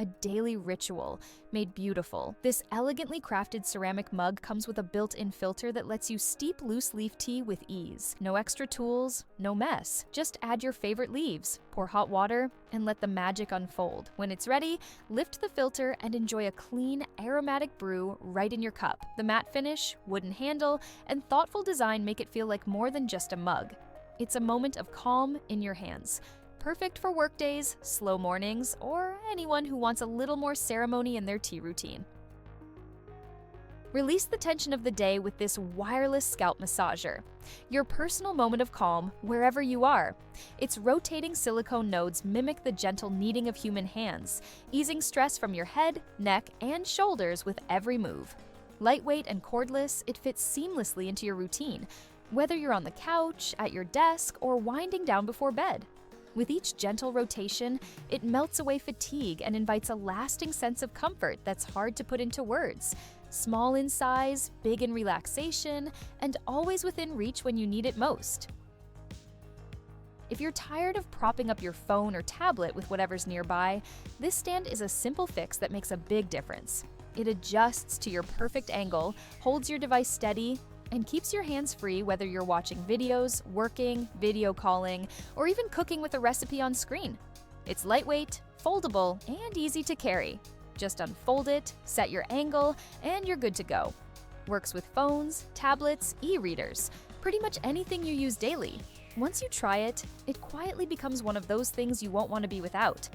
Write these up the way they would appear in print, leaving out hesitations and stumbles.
a daily ritual made beautiful. This elegantly crafted ceramic mug comes with a built-in filter that lets you steep loose leaf tea with ease. No extra tools, no mess. Just add your favorite leaves, pour hot water, and let the magic unfold. When it's ready, lift the filter and enjoy a clean, aromatic brew right in your cup. The matte finish, wooden handle, and thoughtful design make it feel like more than just a mug. It's a moment of calm in your hands. Perfect for workdays, slow mornings, or anyone who wants a little more ceremony in their tea routine. Release the tension of the day with this wireless scalp massager. Your personal moment of calm wherever you are. Its rotating silicone nodes mimic the gentle kneading of human hands, easing stress from your head, neck, and shoulders with every move. Lightweight and cordless, it fits seamlessly into your routine, whether you're on the couch, at your desk, or winding down before bed. With each gentle rotation, it melts away fatigue and invites a lasting sense of comfort that's hard to put into words. Small in size, big in relaxation, and always within reach when you need it most. If you're tired of propping up your phone or tablet with whatever's nearby, this stand is a simple fix that makes a big difference. It adjusts to your perfect angle, holds your device steady, and keeps your hands free whether you're watching videos, working, video calling, or even cooking with a recipe on screen. It's lightweight, foldable, and easy to carry. Just unfold it, set your angle, and you're good to go. Works with phones, tablets, e-readers, pretty much anything you use daily. Once you try it, it quietly becomes one of those things you won't want to be without.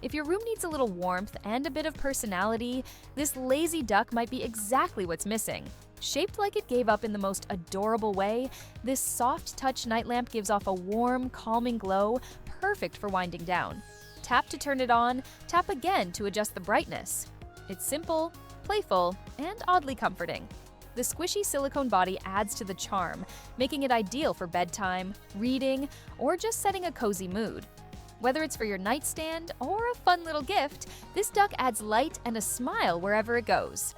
If your room needs a little warmth and a bit of personality, this lazy duck might be exactly what's missing. Shaped like it gave up in the most adorable way, this soft touch night lamp gives off a warm, calming glow, perfect for winding down. Tap to turn it on, tap again to adjust the brightness. It's simple, playful, and oddly comforting. The squishy silicone body adds to the charm, making it ideal for bedtime, reading, or just setting a cozy mood. Whether it's for your nightstand or a fun little gift, this duck adds light and a smile wherever it goes.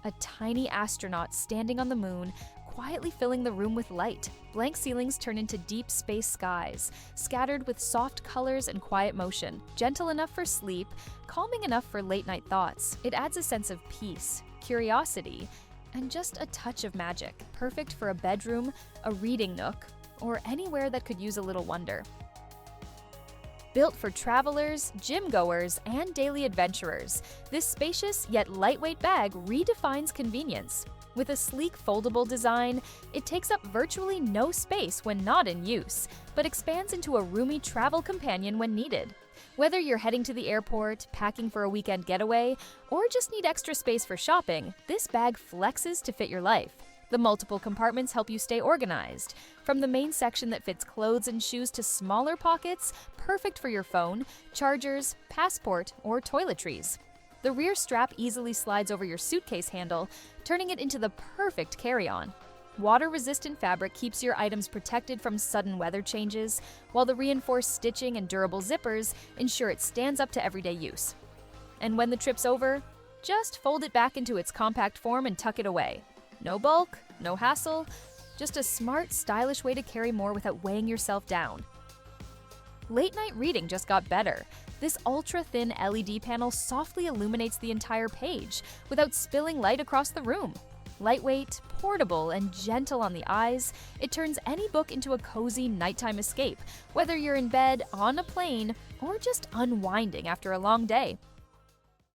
A tiny astronaut standing on the moon, quietly filling the room with light. Blank ceilings turn into deep space skies, scattered with soft colors and quiet motion. Gentle enough for sleep, calming enough for late-night thoughts. It adds a sense of peace, curiosity, and just a touch of magic. Perfect for a bedroom, a reading nook, or anywhere that could use a little wonder. Built for travelers, gym-goers, and daily adventurers, this spacious yet lightweight bag redefines convenience. With a sleek foldable design, it takes up virtually no space when not in use, but expands into a roomy travel companion when needed. Whether you're heading to the airport, packing for a weekend getaway, or just need extra space for shopping, this bag flexes to fit your life. The multiple compartments help you stay organized. From the main section that fits clothes and shoes to smaller pockets, perfect for your phone, chargers, passport, or toiletries. The rear strap easily slides over your suitcase handle, turning it into the perfect carry-on. Water-resistant fabric keeps your items protected from sudden weather changes, while the reinforced stitching and durable zippers ensure it stands up to everyday use. And when the trip's over, just fold it back into its compact form and tuck it away. No bulk, no hassle, just a smart, stylish way to carry more without weighing yourself down. Late-night reading just got better. This ultra-thin LED panel softly illuminates the entire page without spilling light across the room. Lightweight, portable, and gentle on the eyes, it turns any book into a cozy nighttime escape, whether you're in bed, on a plane, or just unwinding after a long day.